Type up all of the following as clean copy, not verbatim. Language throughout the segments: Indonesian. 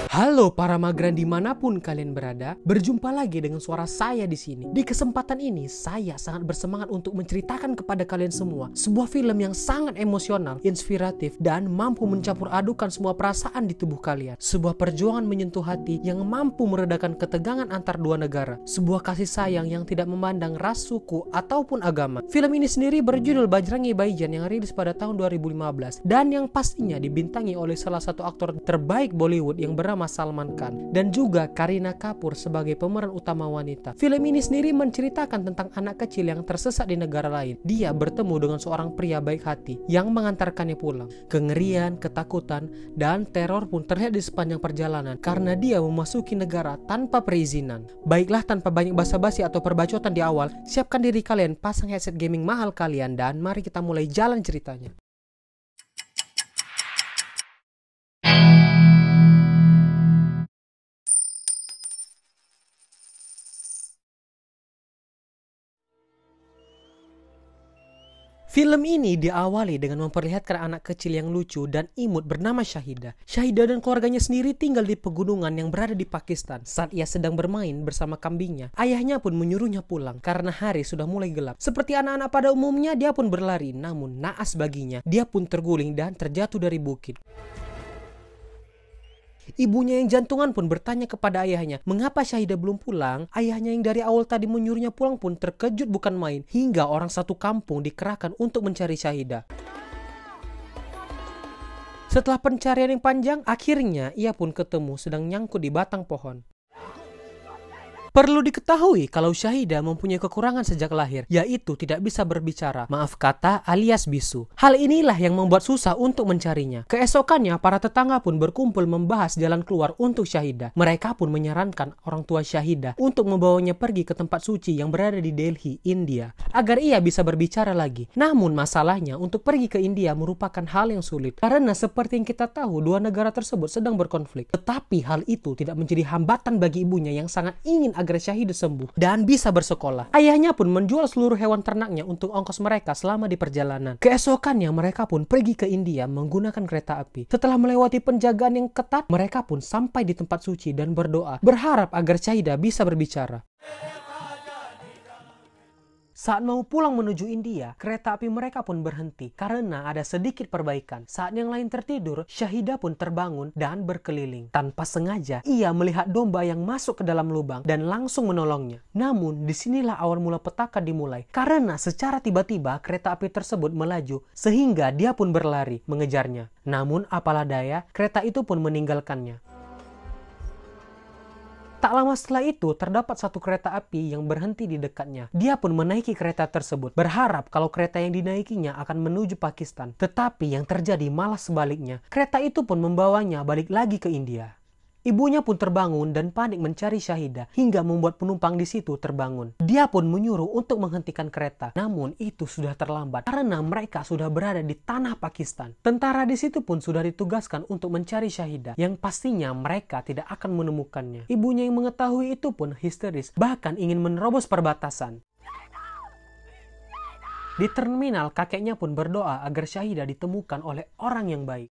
Halo para magran dimanapun kalian berada, berjumpa lagi dengan suara saya di sini. Di kesempatan ini, saya sangat bersemangat untuk menceritakan kepada kalian semua sebuah film yang sangat emosional, inspiratif, dan mampu mencampur adukan semua perasaan di tubuh kalian. Sebuah perjuangan menyentuh hati yang mampu meredakan ketegangan antar dua negara. Sebuah kasih sayang yang tidak memandang ras, suku, ataupun agama. Film ini sendiri berjudul Bajrangi Bhaijaan yang rilis pada tahun 2015 dan yang pastinya dibintangi oleh salah satu aktor terbaik Bollywood yang bernama Salman Khan dan juga Kareena Kapoor sebagai pemeran utama wanita. Film ini sendiri menceritakan tentang anak kecil yang tersesat di negara lain. Dia bertemu dengan seorang pria baik hati yang mengantarkannya pulang. Kengerian, ketakutan, dan teror pun terlihat di sepanjang perjalanan karena dia memasuki negara tanpa perizinan. Baiklah, tanpa banyak basa-basi atau perbacotan di awal, siapkan diri kalian, pasang headset gaming mahal kalian, dan mari kita mulai jalan ceritanya. Film ini diawali dengan memperlihatkan anak kecil yang lucu dan imut bernama Shahida. Shahida dan keluarganya sendiri tinggal di pegunungan yang berada di Pakistan. Saat ia sedang bermain bersama kambingnya, ayahnya pun menyuruhnya pulang karena hari sudah mulai gelap. Seperti anak-anak pada umumnya, dia pun berlari, namun naas baginya, dia pun terguling dan terjatuh dari bukit. Ibunya yang jantungan pun bertanya kepada ayahnya, mengapa Shahida belum pulang? Ayahnya yang dari awal tadi menyuruhnya pulang pun terkejut bukan main, hingga orang satu kampung dikerahkan untuk mencari Shahida. Setelah pencarian yang panjang, akhirnya ia pun ketemu sedang nyangkut di batang pohon. Perlu diketahui kalau Shahida mempunyai kekurangan sejak lahir, yaitu tidak bisa berbicara, maaf kata alias bisu. Hal inilah yang membuat susah untuk mencarinya. Keesokannya, para tetangga pun berkumpul membahas jalan keluar untuk Shahida. Mereka pun menyarankan orang tua Shahida untuk membawanya pergi ke tempat suci yang berada di Delhi, India, agar ia bisa berbicara lagi. Namun masalahnya, untuk pergi ke India merupakan hal yang sulit, karena seperti yang kita tahu, dua negara tersebut sedang berkonflik. Tetapi hal itu tidak menjadi hambatan bagi ibunya yang sangat ingin agar Shahida sembuh dan bisa bersekolah. Ayahnya pun menjual seluruh hewan ternaknya untuk ongkos mereka selama di perjalanan. Keesokannya mereka pun pergi ke India menggunakan kereta api. Setelah melewati penjagaan yang ketat, mereka pun sampai di tempat suci dan berdoa, berharap agar Shahida bisa berbicara. Saat mau pulang menuju India, kereta api mereka pun berhenti karena ada sedikit perbaikan. Saat yang lain tertidur, Shahida pun terbangun dan berkeliling. Tanpa sengaja, ia melihat domba yang masuk ke dalam lubang dan langsung menolongnya. Namun, disinilah awal mula petaka dimulai. Karena secara tiba-tiba kereta api tersebut melaju sehingga dia pun berlari mengejarnya. Namun, apalah daya, kereta itu pun meninggalkannya. Tak lama setelah itu, terdapat satu kereta api yang berhenti di dekatnya. Dia pun menaiki kereta tersebut, berharap kalau kereta yang dinaikinya akan menuju Pakistan. Tetapi yang terjadi malah sebaliknya. Kereta itu pun membawanya balik lagi ke India. Ibunya pun terbangun dan panik mencari Shahida hingga membuat penumpang di situ terbangun. Dia pun menyuruh untuk menghentikan kereta. Namun itu sudah terlambat karena mereka sudah berada di tanah Pakistan. Tentara di situ pun sudah ditugaskan untuk mencari Shahida yang pastinya mereka tidak akan menemukannya. Ibunya yang mengetahui itu pun histeris, bahkan ingin menerobos perbatasan. Di terminal, kakeknya pun berdoa agar Shahida ditemukan oleh orang yang baik.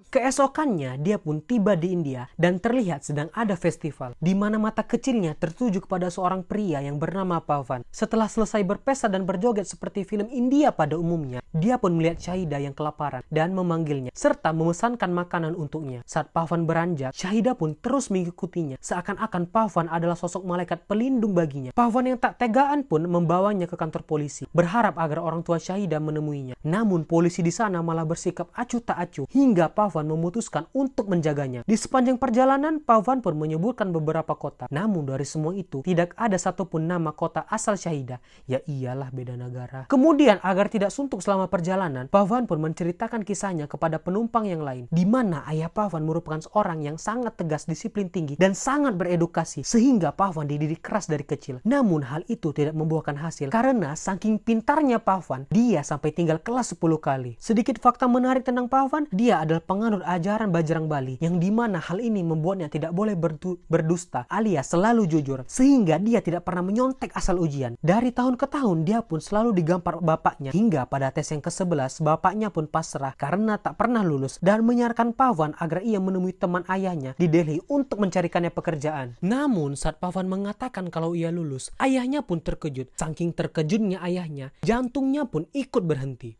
Keesokannya, dia pun tiba di India dan terlihat sedang ada festival, di mana mata kecilnya tertuju kepada seorang pria yang bernama Pawan. Setelah selesai berpesta dan berjoget seperti film India pada umumnya, dia pun melihat Shahida yang kelaparan dan memanggilnya, serta memesankan makanan untuknya. Saat Pawan beranjak, Shahida pun terus mengikutinya, seakan-akan Pawan adalah sosok malaikat pelindung baginya. Pawan yang tak tegaan pun membawanya ke kantor polisi, berharap agar orang tua Shahida menemuinya. Namun polisi di sana malah bersikap acuh tak acuh, hingga Pawan memutuskan untuk menjaganya. Di sepanjang perjalanan, Pawan pun menyebutkan beberapa kota. Namun dari semua itu, tidak ada satupun nama kota asal Shahida. Ya iyalah, beda negara. Kemudian, agar tidak suntuk selama perjalanan, Pawan pun menceritakan kisahnya kepada penumpang yang lain, di mana ayah Pawan merupakan seorang yang sangat tegas, disiplin tinggi, dan sangat beredukasi, sehingga Pawan dididik keras dari kecil. Namun hal itu tidak membuahkan hasil, karena saking pintarnya Pawan, dia sampai tinggal kelas 10 kali. Sedikit fakta menarik tentang Pavan, dia adalah penganut ajaran Bajrangbali, yang dimana hal ini membuatnya tidak boleh berdusta alias selalu jujur, sehingga dia tidak pernah menyontek asal ujian. Dari tahun ke tahun dia pun selalu digampar bapaknya, hingga pada tes yang ke-11 bapaknya pun pasrah karena tak pernah lulus dan menyarankan Pavan agar ia menemui teman ayahnya di Delhi untuk mencarikannya pekerjaan. Namun saat Pavan mengatakan kalau ia lulus, ayahnya pun terkejut. Saking terkejutnya ayahnya, jantungnya pun ikut berhenti.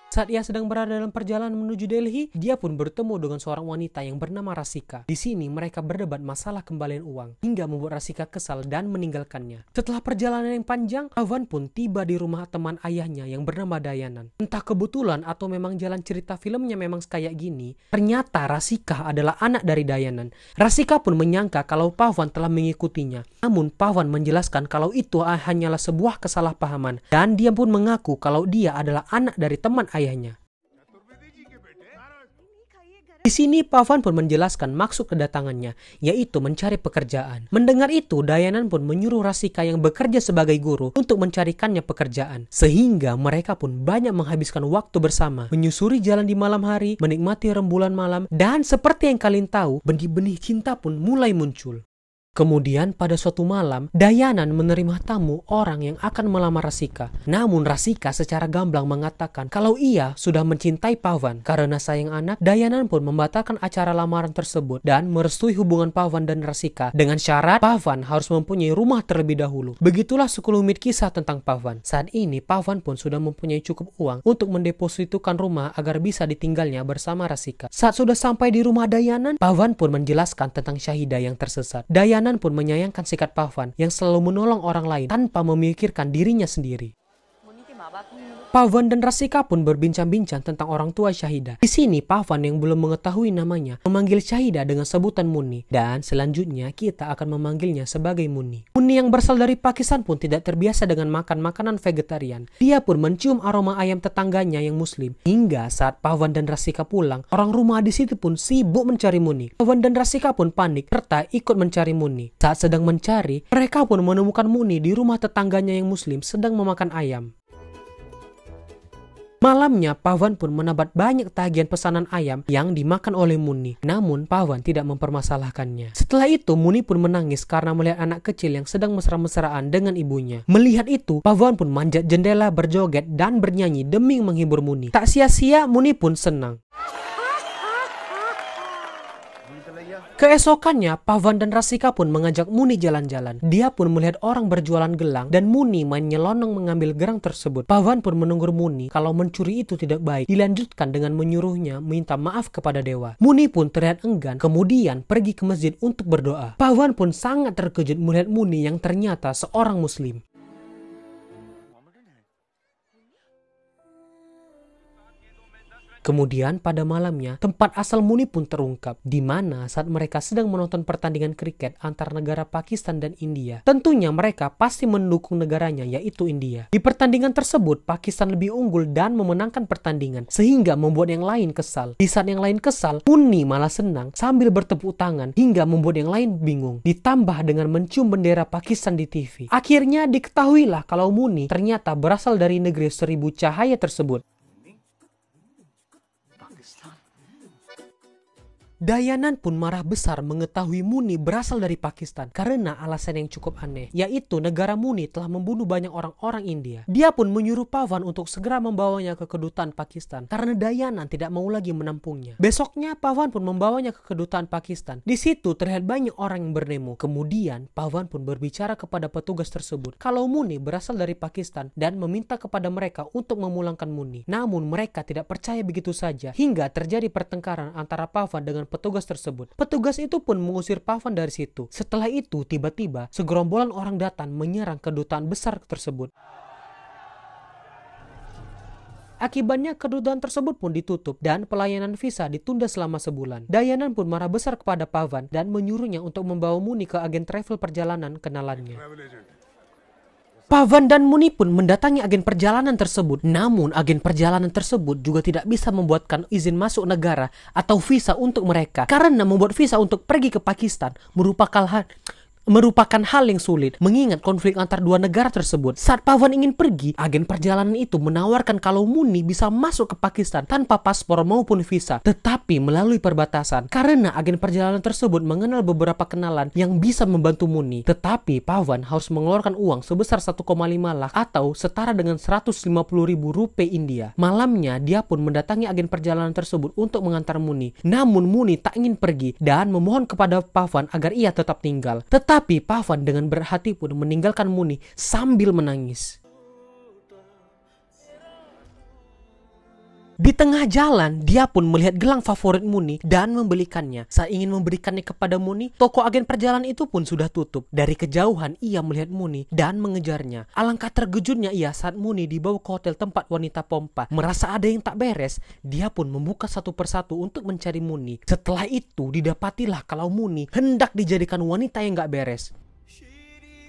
Saat ia sedang berada dalam perjalanan menuju Delhi, dia pun bertemu dengan seorang wanita yang bernama Rasika. Di sini mereka berdebat masalah kembalian uang, hingga membuat Rasika kesal dan meninggalkannya. Setelah perjalanan yang panjang, Pavan pun tiba di rumah teman ayahnya yang bernama Dayanan. Entah kebetulan atau memang jalan cerita filmnya memang kayak gini, ternyata Rasika adalah anak dari Dayanan. Rasika pun menyangka kalau Pavan telah mengikutinya. Namun Pavan menjelaskan kalau itu hanyalah sebuah kesalahpahaman, dan dia pun mengaku kalau dia adalah anak dari teman ayahnya. Di sini Pavan pun menjelaskan maksud kedatangannya, yaitu mencari pekerjaan. Mendengar itu, Dayanan pun menyuruh Rasika yang bekerja sebagai guru untuk mencarikannya pekerjaan. Sehingga mereka pun banyak menghabiskan waktu bersama, menyusuri jalan di malam hari, menikmati rembulan malam, dan seperti yang kalian tahu, benih-benih cinta pun mulai muncul. Kemudian pada suatu malam, Dayanan menerima tamu orang yang akan melamar Rasika. Namun Rasika secara gamblang mengatakan kalau ia sudah mencintai Pavan. Karena sayang anak, Dayanan pun membatalkan acara lamaran tersebut dan merestui hubungan Pavan dan Rasika dengan syarat Pavan harus mempunyai rumah terlebih dahulu. Begitulah sekelumit kisah tentang Pavan. Saat ini Pavan pun sudah mempunyai cukup uang untuk mendepositukan rumah agar bisa ditinggalnya bersama Rasika. Saat sudah sampai di rumah Dayanan, Pavan pun menjelaskan tentang Syahida yang tersesat. Dayanan pun menyayangkan sikap Pavan yang selalu menolong orang lain tanpa memikirkan dirinya sendiri. Pavan dan Rasika pun berbincang-bincang tentang orang tua Syahida. Di sini Pavan yang belum mengetahui namanya memanggil Syahida dengan sebutan Muni, dan selanjutnya kita akan memanggilnya sebagai Muni. Muni yang berasal dari Pakistan pun tidak terbiasa dengan makan makanan vegetarian. Dia pun mencium aroma ayam tetangganya yang muslim. Hingga saat Pavan dan Rasika pulang, orang rumah di situ pun sibuk mencari Muni. Pavan dan Rasika pun panik serta ikut mencari Muni. Saat sedang mencari, mereka pun menemukan Muni di rumah tetangganya yang muslim sedang memakan ayam. Malamnya, Pavan pun mendapat banyak tagihan pesanan ayam yang dimakan oleh Muni. Namun, Pavan tidak mempermasalahkannya. Setelah itu, Muni pun menangis karena melihat anak kecil yang sedang mesra-mesraan dengan ibunya. Melihat itu, Pavan pun manjat jendela, berjoget, dan bernyanyi demi menghibur Muni. Tak sia-sia, Muni pun senang. Keesokannya, Pavan dan Rasika pun mengajak Muni jalan-jalan. Dia pun melihat orang berjualan gelang dan Muni main nyelonong mengambil gerang tersebut. Pavan pun menunggu Muni kalau mencuri itu tidak baik. Dilanjutkan dengan menyuruhnya minta maaf kepada dewa. Muni pun terlihat enggan, kemudian pergi ke masjid untuk berdoa. Pavan pun sangat terkejut melihat Muni yang ternyata seorang muslim. Kemudian pada malamnya, tempat asal Muni pun terungkap, di mana saat mereka sedang menonton pertandingan kriket antara negara Pakistan dan India. Tentunya mereka pasti mendukung negaranya, yaitu India. Di pertandingan tersebut, Pakistan lebih unggul dan memenangkan pertandingan, sehingga membuat yang lain kesal. Di saat yang lain kesal, Muni malah senang sambil bertepuk tangan, hingga membuat yang lain bingung. Ditambah dengan mencium bendera Pakistan di TV. Akhirnya diketahuilah kalau Muni ternyata berasal dari negeri seribu cahaya tersebut. Dayanan pun marah besar mengetahui Muni berasal dari Pakistan karena alasan yang cukup aneh, yaitu negara Muni telah membunuh banyak orang-orang India. Dia pun menyuruh Pavan untuk segera membawanya ke kedutaan Pakistan karena Dayanan tidak mau lagi menampungnya. Besoknya Pavan pun membawanya ke kedutaan Pakistan. Di situ terlihat banyak orang yang berdemo. Kemudian Pavan pun berbicara kepada petugas tersebut kalau Muni berasal dari Pakistan dan meminta kepada mereka untuk memulangkan Muni. Namun mereka tidak percaya begitu saja hingga terjadi pertengkaran antara Pavan dengan petugas tersebut. Petugas itu pun mengusir Pavan dari situ. Setelah itu, tiba-tiba segerombolan orang datang menyerang kedutaan besar tersebut. Akibatnya kedutaan tersebut pun ditutup dan pelayanan visa ditunda selama sebulan. Dayanan pun marah besar kepada Pavan dan menyuruhnya untuk membawa Muni ke agen travel perjalanan kenalannya. Pavan dan Muni pun mendatangi agen perjalanan tersebut. Namun agen perjalanan tersebut juga tidak bisa membuatkan izin masuk negara atau visa untuk mereka. Karena membuat visa untuk pergi ke Pakistan merupakan merupakan hal yang sulit mengingat konflik antar dua negara tersebut. Saat Pawan ingin pergi, agen perjalanan itu menawarkan kalau Muni bisa masuk ke Pakistan tanpa paspor maupun visa, tetapi melalui perbatasan. Karena agen perjalanan tersebut mengenal beberapa kenalan yang bisa membantu Muni, tetapi Pawan harus mengeluarkan uang sebesar 1,5 lakh atau setara dengan 150.000 rupiah India. Malamnya, dia pun mendatangi agen perjalanan tersebut untuk mengantar Muni. Namun Muni tak ingin pergi dan memohon kepada Pawan agar ia tetap tinggal. Tetapi Pawan dengan berhati pun meninggalkan Muni sambil menangis. Di tengah jalan, dia pun melihat gelang favorit Muni dan membelikannya. Saat ingin memberikannya kepada Muni, toko agen perjalanan itu pun sudah tutup. Dari kejauhan, ia melihat Muni dan mengejarnya. Alangkah terkejutnya ia saat Muni dibawa ke hotel tempat wanita pompa. Merasa ada yang tak beres, dia pun membuka satu persatu untuk mencari Muni. Setelah itu, didapatilah kalau Muni hendak dijadikan wanita yang gak beres.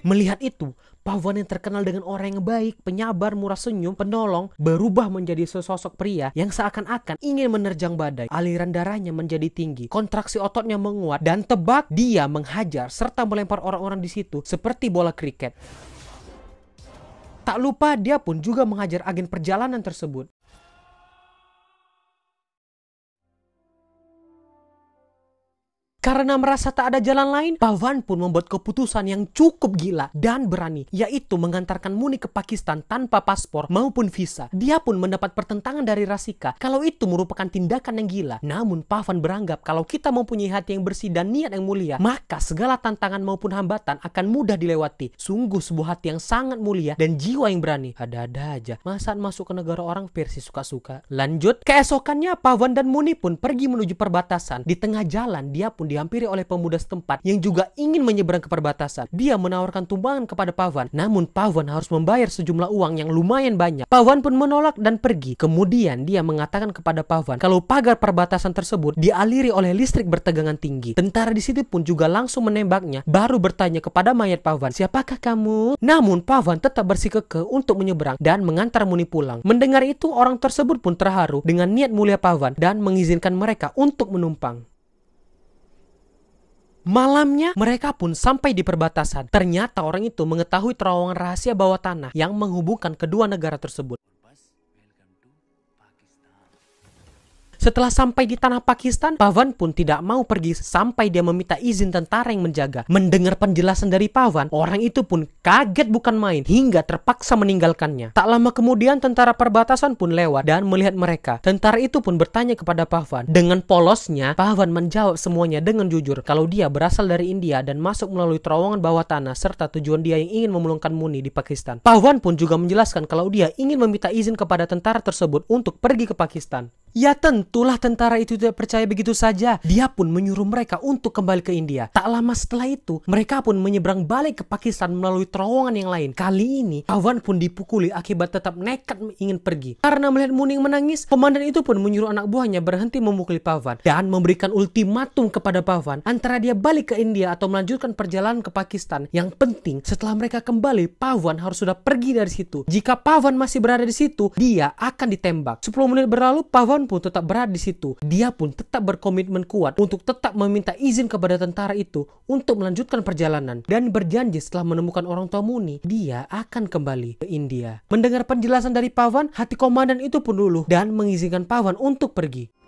Melihat itu, Pawan yang terkenal dengan orang yang baik, penyabar, murah senyum, penolong, berubah menjadi sesosok pria yang seakan-akan ingin menerjang badai. Aliran darahnya menjadi tinggi, kontraksi ototnya menguat, dan tebak dia menghajar serta melempar orang-orang di situ seperti bola kriket. Tak lupa dia pun juga menghajar agen perjalanan tersebut. Karena merasa tak ada jalan lain, Pawan pun membuat keputusan yang cukup gila dan berani, yaitu mengantarkan Muni ke Pakistan tanpa paspor maupun visa. Dia pun mendapat pertentangan dari Rasika kalau itu merupakan tindakan yang gila. Namun Pawan beranggap kalau kita mempunyai hati yang bersih dan niat yang mulia, maka segala tantangan maupun hambatan akan mudah dilewati. Sungguh sebuah hati yang sangat mulia dan jiwa yang berani. Ada-ada aja, masa masuk ke negara orang versi suka-suka. Lanjut, keesokannya Pawan dan Muni pun pergi menuju perbatasan. Di tengah jalan, dia pun dihampiri oleh pemuda setempat yang juga ingin menyeberang ke perbatasan. Dia menawarkan tumbangan kepada Pawan, namun Pawan harus membayar sejumlah uang yang lumayan banyak. Pawan pun menolak dan pergi. Kemudian dia mengatakan kepada Pawan kalau pagar perbatasan tersebut dialiri oleh listrik bertegangan tinggi. Tentara di situ pun juga langsung menembaknya, baru bertanya kepada mayat Pawan, "Siapakah kamu?" Namun Pawan tetap bersikukuh untuk menyeberang dan mengantar Muni pulang. Mendengar itu, orang tersebut pun terharu dengan niat mulia Pawan dan mengizinkan mereka untuk menumpang. Malamnya, mereka pun sampai di perbatasan. Ternyata orang itu mengetahui terowongan rahasia bawah tanah yang menghubungkan kedua negara tersebut. Setelah sampai di tanah Pakistan, Pawan pun tidak mau pergi sampai dia meminta izin tentara yang menjaga. Mendengar penjelasan dari Pawan, orang itu pun kaget bukan main hingga terpaksa meninggalkannya. Tak lama kemudian tentara perbatasan pun lewat dan melihat mereka. Tentara itu pun bertanya kepada Pawan. Dengan polosnya, Pawan menjawab semuanya dengan jujur kalau dia berasal dari India dan masuk melalui terowongan bawah tanah serta tujuan dia yang ingin memulangkan Muni di Pakistan. Pawan pun juga menjelaskan kalau dia ingin meminta izin kepada tentara tersebut untuk pergi ke Pakistan. Ya tentulah tentara itu tidak percaya begitu saja. Dia pun menyuruh mereka untuk kembali ke India. Tak lama setelah itu, mereka pun menyeberang balik ke Pakistan melalui terowongan yang lain. Kali ini, Pawan pun dipukuli akibat tetap nekat ingin pergi. Karena melihat Muni menangis, komandan itu pun menyuruh anak buahnya berhenti memukuli Pawan dan memberikan ultimatum kepada Pawan antara dia balik ke India atau melanjutkan perjalanan ke Pakistan. Yang penting, setelah mereka kembali, Pawan harus sudah pergi dari situ. Jika Pawan masih berada di situ, dia akan ditembak. 10 menit berlalu, Pawan pun tetap berada di situ. Dia pun tetap berkomitmen kuat untuk tetap meminta izin kepada tentara itu untuk melanjutkan perjalanan dan berjanji setelah menemukan orang tua Muni, dia akan kembali ke India. Mendengar penjelasan dari Pawan, hati komandan itu pun luluh dan mengizinkan Pawan untuk pergi.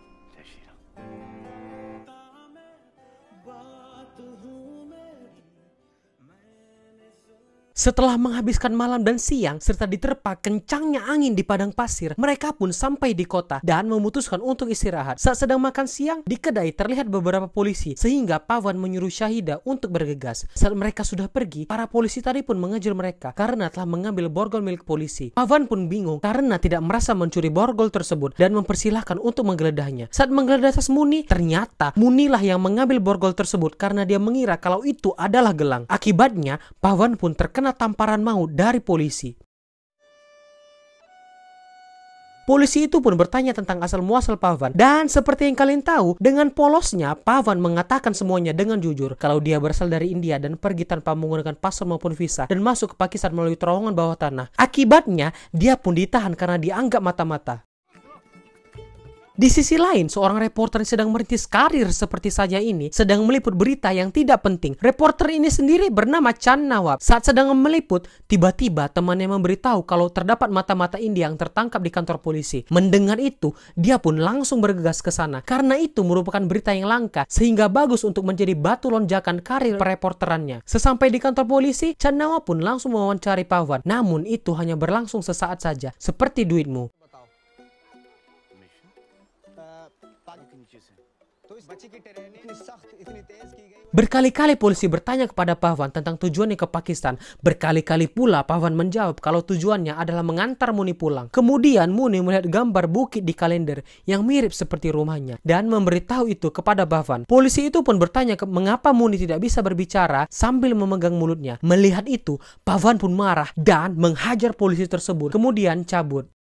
Setelah menghabiskan malam dan siang serta diterpa kencangnya angin di padang pasir, mereka pun sampai di kota dan memutuskan untuk istirahat. Saat sedang makan siang, di kedai terlihat beberapa polisi sehingga Pawan menyuruh Syahida untuk bergegas. Saat mereka sudah pergi, para polisi tadi pun mengejar mereka karena telah mengambil borgol milik polisi. Pawan pun bingung karena tidak merasa mencuri borgol tersebut dan mempersilahkan untuk menggeledahnya. Saat menggeledah tas Muni, ternyata Munilah yang mengambil borgol tersebut karena dia mengira kalau itu adalah gelang. Akibatnya, Pawan pun terkena tamparan maut dari polisi. Polisi itu pun bertanya tentang asal-muasal Pawan. Dan seperti yang kalian tahu, dengan polosnya Pawan mengatakan semuanya dengan jujur kalau dia berasal dari India dan pergi tanpa menggunakan paspor maupun visa dan masuk ke Pakistan melalui terowongan bawah tanah. Akibatnya, dia pun ditahan karena dianggap mata-mata. Di sisi lain, seorang reporter yang sedang merintis karir seperti saya ini sedang meliput berita yang tidak penting. Reporter ini sendiri bernama Chan Nawab. Saat sedang meliput, tiba-tiba temannya memberitahu kalau terdapat mata-mata India yang tertangkap di kantor polisi. Mendengar itu, dia pun langsung bergegas ke sana. Karena itu merupakan berita yang langka, sehingga bagus untuk menjadi batu lonjakan karir pereporterannya. Sesampai di kantor polisi, Chan Nawab pun langsung mewawancari Pawan. Namun itu hanya berlangsung sesaat saja, seperti duitmu. Berkali-kali polisi bertanya kepada Pawan tentang tujuannya ke Pakistan. Berkali-kali pula Pawan menjawab kalau tujuannya adalah mengantar Muni pulang. Kemudian Muni melihat gambar bukit di kalender yang mirip seperti rumahnya dan memberitahu itu kepada Pawan. Polisi itu pun bertanya mengapa Muni tidak bisa berbicara sambil memegang mulutnya. Melihat itu, Pawan pun marah dan menghajar polisi tersebut, kemudian cabut.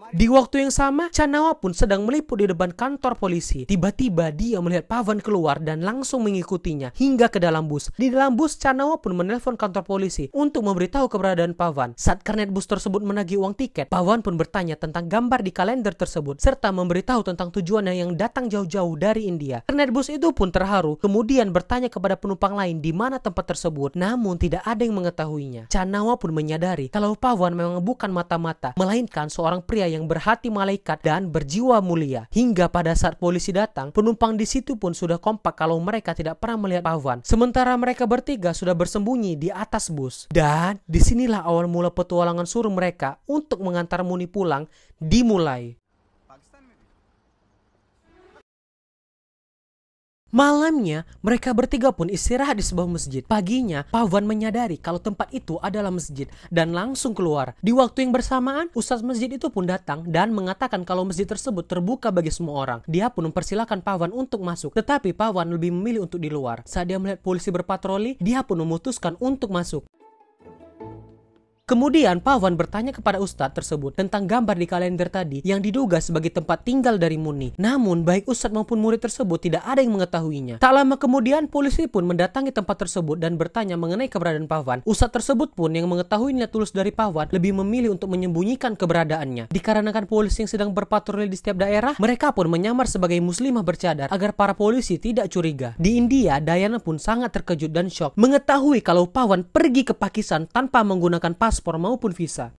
Di waktu yang sama, Chan Nawab pun sedang meliput di depan kantor polisi. Tiba-tiba dia melihat Pawan keluar dan langsung mengikutinya hingga ke dalam bus. Di dalam bus, Chan Nawab pun menelpon kantor polisi untuk memberitahu keberadaan Pawan. Saat kernet bus tersebut menagih uang tiket, Pawan pun bertanya tentang gambar di kalender tersebut serta memberitahu tentang tujuannya yang datang jauh-jauh dari India. Kernet bus itu pun terharu, kemudian bertanya kepada penumpang lain di mana tempat tersebut, namun tidak ada yang mengetahuinya. Chan Nawab pun menyadari kalau Pawan memang bukan mata-mata, melainkan seorang pria yang berhati malaikat dan berjiwa mulia. Hingga pada saat polisi datang, penumpang di situ pun sudah kompak kalau mereka tidak pernah melihat Pawan. Sementara mereka bertiga sudah bersembunyi di atas bus. Dan disinilah awal mula petualangan suruh mereka untuk mengantar Muni pulang dimulai. Malamnya, mereka bertiga pun istirahat di sebuah masjid. Paginya, Pawan menyadari kalau tempat itu adalah masjid dan langsung keluar. Di waktu yang bersamaan, ustaz masjid itu pun datang dan mengatakan kalau masjid tersebut terbuka bagi semua orang. Dia pun mempersilahkan Pawan untuk masuk, tetapi Pawan lebih memilih untuk di luar. Saat dia melihat polisi berpatroli, dia pun memutuskan untuk masuk. Kemudian Pawan bertanya kepada ustadz tersebut tentang gambar di kalender tadi yang diduga sebagai tempat tinggal dari Muni. Namun baik ustadz maupun murid tersebut tidak ada yang mengetahuinya. Tak lama kemudian polisi pun mendatangi tempat tersebut dan bertanya mengenai keberadaan Pawan. Ustadz tersebut pun yang mengetahuinya tulus dari Pawan lebih memilih untuk menyembunyikan keberadaannya. Dikarenakan polisi yang sedang berpatroli di setiap daerah, mereka pun menyamar sebagai muslimah bercadar agar para polisi tidak curiga. Di India, Diana pun sangat terkejut dan syok mengetahui kalau Pawan pergi ke Pakistan tanpa menggunakan paspor maupun visa.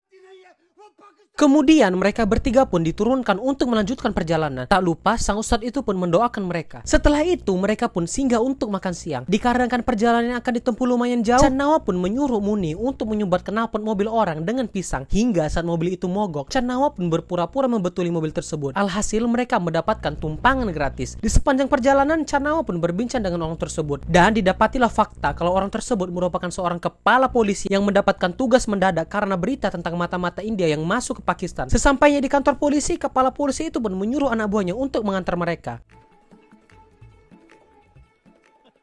Kemudian mereka bertiga pun diturunkan untuk melanjutkan perjalanan. Tak lupa sang ustadz itu pun mendoakan mereka. Setelah itu mereka pun singgah untuk makan siang. Dikarenakan perjalanan yang akan ditempuh lumayan jauh, Chan Nawab pun menyuruh Muni untuk menyumbat knalpot mobil orang dengan pisang. Hingga saat mobil itu mogok, Chan Nawab pun berpura-pura membetuli mobil tersebut. Alhasil mereka mendapatkan tumpangan gratis. Di sepanjang perjalanan, Chan Nawab pun berbincang dengan orang tersebut dan didapatilah fakta kalau orang tersebut merupakan seorang kepala polisi yang mendapatkan tugas mendadak karena berita tentang mata-mata India yang masuk ke Pakistan. Sesampainya di kantor polisi, kepala polisi itu pun menyuruh anak buahnya untuk mengantar mereka.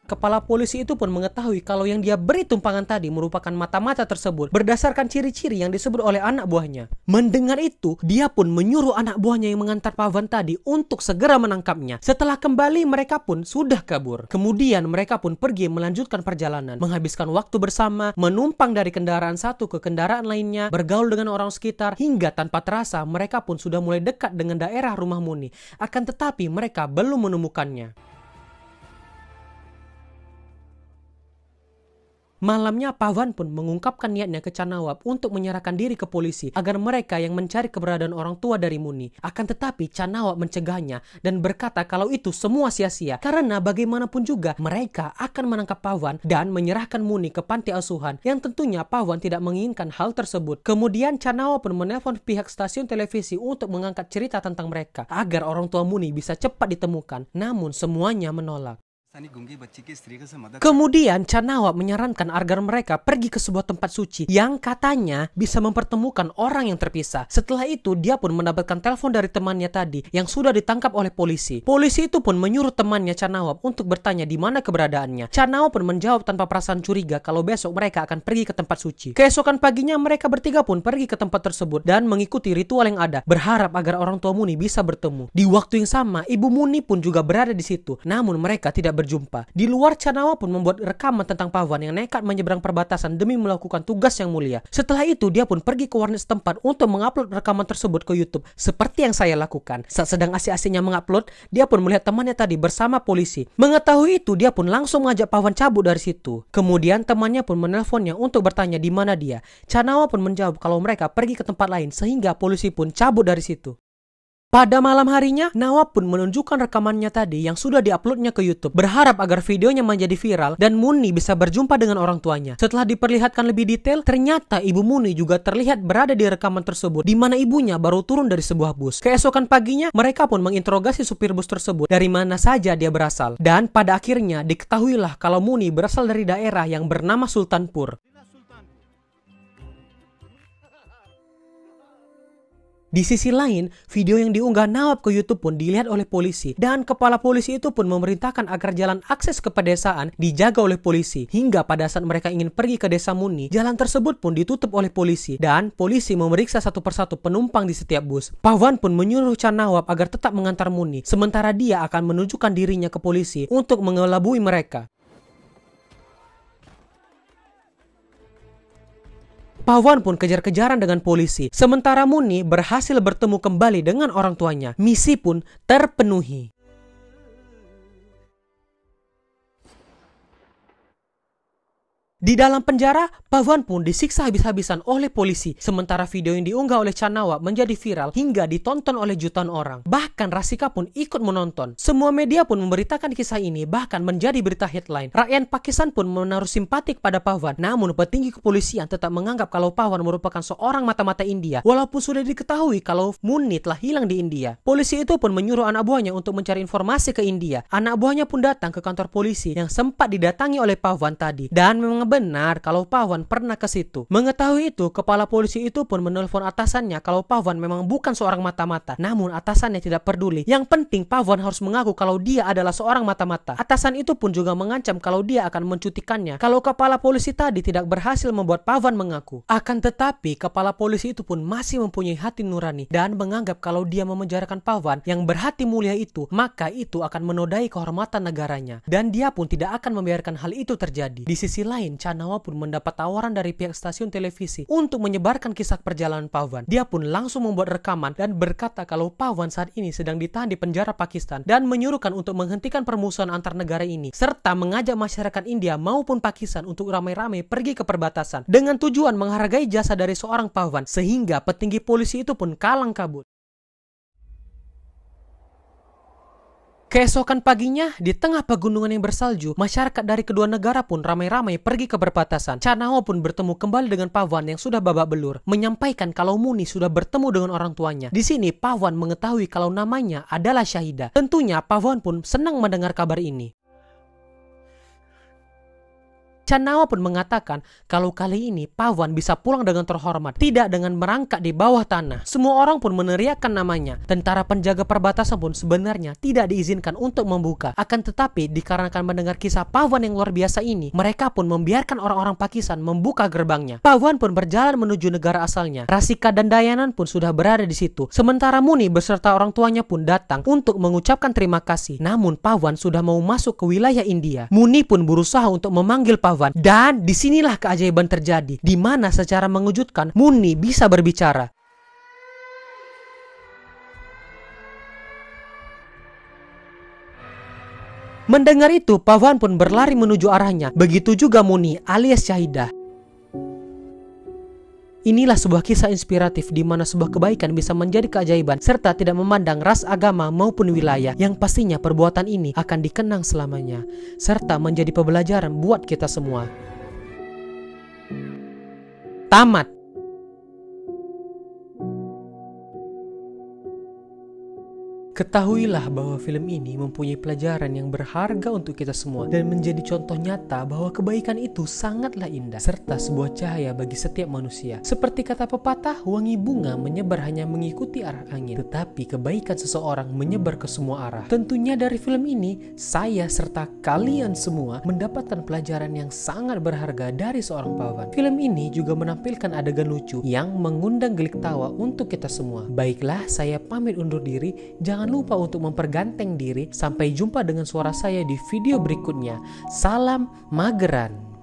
Kepala polisi itu pun mengetahui kalau yang dia beri tumpangan tadi merupakan mata-mata tersebut berdasarkan ciri-ciri yang disebut oleh anak buahnya. Mendengar itu, dia pun menyuruh anak buahnya yang mengantar Pawan tadi untuk segera menangkapnya. Setelah kembali, mereka pun sudah kabur. Kemudian mereka pun pergi melanjutkan perjalanan, menghabiskan waktu bersama, menumpang dari kendaraan satu ke kendaraan lainnya, bergaul dengan orang sekitar, hingga tanpa terasa mereka pun sudah mulai dekat dengan daerah rumah Muni. Akan tetapi mereka belum menemukannya. Malamnya Pawan pun mengungkapkan niatnya ke Chan Nawab untuk menyerahkan diri ke polisi agar mereka yang mencari keberadaan orang tua dari Muni. Akan tetapi Chan Nawab mencegahnya dan berkata kalau itu semua sia-sia karena bagaimanapun juga mereka akan menangkap Pawan dan menyerahkan Muni ke panti asuhan yang tentunya Pawan tidak menginginkan hal tersebut. Kemudian Chan Nawab pun menelpon pihak stasiun televisi untuk mengangkat cerita tentang mereka agar orang tua Muni bisa cepat ditemukan. Namun semuanya menolak. Kemudian Chan Nawab menyarankan agar mereka pergi ke sebuah tempat suci yang katanya bisa mempertemukan orang yang terpisah. Setelah itu dia pun mendapatkan telepon dari temannya tadi yang sudah ditangkap oleh polisi. Polisi itu pun menyuruh temannya Chan Nawab untuk bertanya di mana keberadaannya. Chan Nawab pun menjawab tanpa perasaan curiga kalau besok mereka akan pergi ke tempat suci. Keesokan paginya mereka bertiga pun pergi ke tempat tersebut dan mengikuti ritual yang ada, berharap agar orang tua Muni bisa bertemu. Di waktu yang sama, ibu Muni pun juga berada di situ. Namun mereka tidak berjumpa. Di luar, Chanawa pun membuat rekaman tentang Pawan yang nekat menyeberang perbatasan demi melakukan tugas yang mulia. Setelah itu, dia pun pergi ke warnet setempat untuk mengupload rekaman tersebut ke YouTube, seperti yang saya lakukan. Saat sedang asik-asiknya mengupload, dia pun melihat temannya tadi bersama polisi. Mengetahui itu, dia pun langsung mengajak Pawan cabut dari situ. Kemudian temannya pun menelponnya untuk bertanya di mana dia. Chanawa pun menjawab kalau mereka pergi ke tempat lain, sehingga polisi pun cabut dari situ. Pada malam harinya, Nawa pun menunjukkan rekamannya tadi yang sudah diuploadnya ke YouTube, berharap agar videonya menjadi viral dan Muni bisa berjumpa dengan orang tuanya. Setelah diperlihatkan lebih detail, ternyata ibu Muni juga terlihat berada di rekaman tersebut, di mana ibunya baru turun dari sebuah bus. Keesokan paginya, mereka pun menginterogasi supir bus tersebut dari mana saja dia berasal. Dan pada akhirnya diketahuilah kalau Muni berasal dari daerah yang bernama Sultanpur. Di sisi lain, video yang diunggah Nawab ke YouTube pun dilihat oleh polisi, dan kepala polisi itu pun memerintahkan agar jalan akses ke pedesaan dijaga oleh polisi. Hingga pada saat mereka ingin pergi ke desa Muni, jalan tersebut pun ditutup oleh polisi, dan polisi memeriksa satu persatu penumpang di setiap bus. Pawan pun menyuruh Chan Nawab agar tetap mengantar Muni, sementara dia akan menunjukkan dirinya ke polisi untuk mengelabui mereka. Pawan pun kejar-kejaran dengan polisi, sementara Muni berhasil bertemu kembali dengan orang tuanya. Misi pun terpenuhi. Di dalam penjara, Pawan pun disiksa habis-habisan oleh polisi, sementara video yang diunggah oleh Chan Nawab menjadi viral hingga ditonton oleh jutaan orang. Bahkan Rasika pun ikut menonton. Semua media pun memberitakan kisah ini, bahkan menjadi berita headline. Rakyat Pakistan pun menaruh simpati kepada Pawan, namun petinggi kepolisian tetap menganggap kalau Pawan merupakan seorang mata-mata India, walaupun sudah diketahui kalau Muni telah hilang di India. Polisi itu pun menyuruh anak buahnya untuk mencari informasi ke India. Anak buahnya pun datang ke kantor polisi yang sempat didatangi oleh Pawan tadi, dan memang benar kalau Pawan pernah ke situ. Mengetahui itu, kepala polisi itu pun menelpon atasannya kalau Pawan memang bukan seorang mata-mata. Namun atasannya tidak peduli. Yang penting Pawan harus mengaku kalau dia adalah seorang mata-mata. Atasan itu pun juga mengancam kalau dia akan mencutikannya kalau kepala polisi tadi tidak berhasil membuat Pawan mengaku. Akan tetapi kepala polisi itu pun masih mempunyai hati nurani dan menganggap kalau dia memenjarakan Pawan yang berhati mulia itu, maka itu akan menodai kehormatan negaranya, dan dia pun tidak akan membiarkan hal itu terjadi. Di sisi lain, Chan Nawab pun mendapat tawaran dari pihak stasiun televisi untuk menyebarkan kisah perjalanan Pawan. Dia pun langsung membuat rekaman dan berkata kalau Pawan saat ini sedang ditahan di penjara Pakistan dan menyuruhkan untuk menghentikan permusuhan antar negara ini, serta mengajak masyarakat India maupun Pakistan untuk ramai-ramai pergi ke perbatasan dengan tujuan menghargai jasa dari seorang Pawan, sehingga petinggi polisi itu pun kalang kabut. Keesokan paginya, di tengah pegunungan yang bersalju, masyarakat dari kedua negara pun ramai-ramai pergi ke perbatasan. Chan Nawab pun bertemu kembali dengan Pawan yang sudah babak belur, menyampaikan kalau Muni sudah bertemu dengan orang tuanya. Di sini, Pawan mengetahui kalau namanya adalah Syahida. Tentunya, Pawan pun senang mendengar kabar ini. Chan Nawab pun mengatakan kalau kali ini Pawan bisa pulang dengan terhormat, tidak dengan merangkak di bawah tanah. Semua orang pun meneriakkan namanya. Tentara penjaga perbatasan pun sebenarnya tidak diizinkan untuk membuka. Akan tetapi dikarenakan mendengar kisah Pawan yang luar biasa ini, mereka pun membiarkan orang-orang Pakistan membuka gerbangnya. Pawan pun berjalan menuju negara asalnya. Rasika dan Dayanan pun sudah berada di situ. Sementara Muni beserta orang tuanya pun datang untuk mengucapkan terima kasih. Namun Pawan sudah mau masuk ke wilayah India. Muni pun berusaha untuk memanggil Pawan. Dan disinilah keajaiban terjadi, di mana secara mengejutkan Muni bisa berbicara. Mendengar itu, Pawan pun berlari menuju arahnya. Begitu juga Muni alias Syahidah. Inilah sebuah kisah inspiratif di mana sebuah kebaikan bisa menjadi keajaiban serta tidak memandang ras, agama maupun wilayah, yang pastinya perbuatan ini akan dikenang selamanya serta menjadi pembelajaran buat kita semua. Tamat. Ketahuilah bahwa film ini mempunyai pelajaran yang berharga untuk kita semua dan menjadi contoh nyata bahwa kebaikan itu sangatlah indah serta sebuah cahaya bagi setiap manusia. Seperti kata pepatah, wangi bunga menyebar hanya mengikuti arah angin, tetapi kebaikan seseorang menyebar ke semua arah. Tentunya dari film ini, saya serta kalian semua mendapatkan pelajaran yang sangat berharga dari seorang Pawan. Film ini juga menampilkan adegan lucu yang mengundang gelik tawa untuk kita semua. Baiklah, saya pamit undur diri. Jangan jangan lupa untuk memperganteng diri. Sampai jumpa dengan suara saya di video berikutnya. Salam mageran.